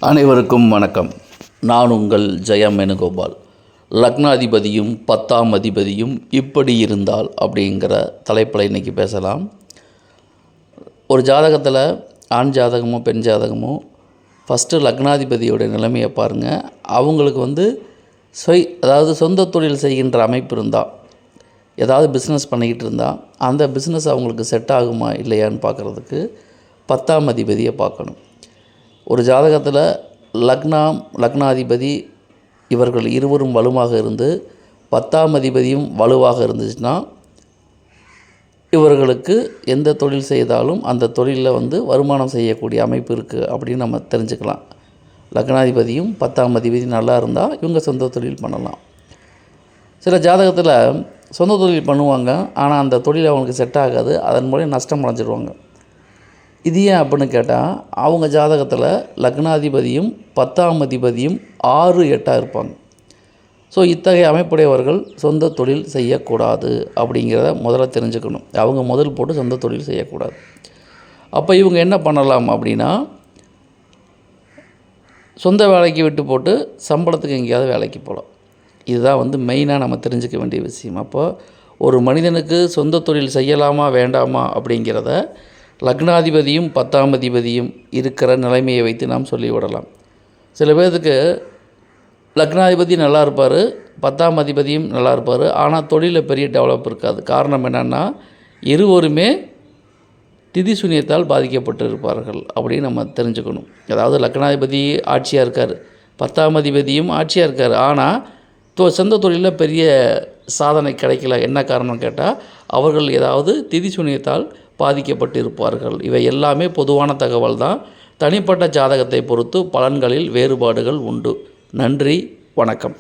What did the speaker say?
அனைவருக்கும் வணக்கம். நான் உங்கள் ஜெயம் வேணுகோபால். லக்னாதிபதியும் 10ஆம் அதிபதியும் இப்படி இருந்தால் அப்படிங்கிற தலைப்பில் இன்றைக்கி பேசலாம். ஒரு ஜாதகத்தில் ஆண் ஜாதகமோ பெண் ஜாதகமோ ஃபஸ்ட்டு லக்னாதிபதியோடைய நிலைமையை பாருங்கள். அவங்களுக்கு அதாவது சொந்த தொழில் செய்கின்ற அமைப்பு இருந்தால், ஏதாவது பிஸ்னஸ் பண்ணிக்கிட்டு இருந்தால் அந்த பிஸ்னஸ் அவங்களுக்கு செட் ஆகுமா இல்லையான்னு பார்க்குறதுக்கு 10ஆம் அதிபதியை பார்க்கணும். ஒரு ஜாதகத்தில் லக்னாதிபதி இவர்கள் இருவரும் வலுவாக இருந்து 10ஆம் அதிபதியும் வலுவாக இருந்துச்சுன்னா இவர்களுக்கு எந்த தொழில் செய்தாலும் அந்த தொழிலில் வருமானம் செய்யக்கூடிய அமைப்பு இருக்குது அப்படின்னு நம்ம தெரிஞ்சுக்கலாம். லக்னாதிபதியும் 10ஆம் அதிபதி நல்லா இருந்தால் இவங்க சொந்த தொழில் பண்ணலாம். சில ஜாதகத்தில் சொந்த தொழில் பண்ணுவாங்க, ஆனால் அந்த தொழில் அவங்களுக்கு செட் ஆகாது, அதன் மூலம் நஷ்டம் அடைஞ்சிடுவாங்க. இது ஏன் அப்படின்னு கேட்டால், அவங்க ஜாதகத்தில் லக்னாதிபதியும் 10ஆம் அதிபதியும் 6, 8 இருப்பாங்க. ஸோ இத்தகைய அமைப்புடையவர்கள் சொந்த தொழில் செய்யக்கூடாது அப்படிங்கிறத முதல்ல தெரிஞ்சுக்கணும். அவங்க முதல் போட்டு சொந்த தொழில் செய்யக்கூடாது. அப்போ இவங்க என்ன பண்ணலாம் அப்படின்னா, சொந்த வேலைக்கு விட்டு போட்டு சம்பளத்துக்கு எங்கேயாவது வேலைக்கு போகலாம். இதுதான் மெயினாக நம்ம தெரிஞ்சுக்க வேண்டிய விஷயம். அப்போ ஒரு மனிதனுக்கு சொந்த தொழில் செய்யலாமா வேண்டாமா அப்படிங்கிறத லக்னாதிபதியும் 10ஆம் அதிபதியும் இருக்கிற நிலைமையை வைத்து நாம் சொல்லிவிடலாம். சில பேர்த்துக்கு லக்னாதிபதி நல்லா இருப்பார், 10ஆம் அதிபதியும் நல்லா இருப்பார், ஆனால் தொழிலில் பெரிய டெவலப் இருக்காது. காரணம் என்னென்னா, இருவருமே திதி சூனியத்தால் பாதிக்கப்பட்டு இருப்பார்கள் அப்படின்னு நம்ம தெரிஞ்சுக்கணும். அதாவது லக்னாதிபதி ஆட்சியாக இருக்கார், 10ஆம் அதிபதியும் ஆட்சியாக இருக்கார், ஆனால் சொந்த தொழிலில் பெரிய சாதனை கிடைக்கல. என்ன காரணம் கேட்டால், அவர்கள் ஏதாவது திதி சூனியத்தால் பாதிக்கப்பட்டு இருப்பார்கள். இவை எல்லாமே பொதுவான தகவல் தான். தனிப்பட்ட ஜாதகத்தை பொறுத்து பலன்களில் வேறுபாடுகள் உண்டு. நன்றி, வணக்கம்.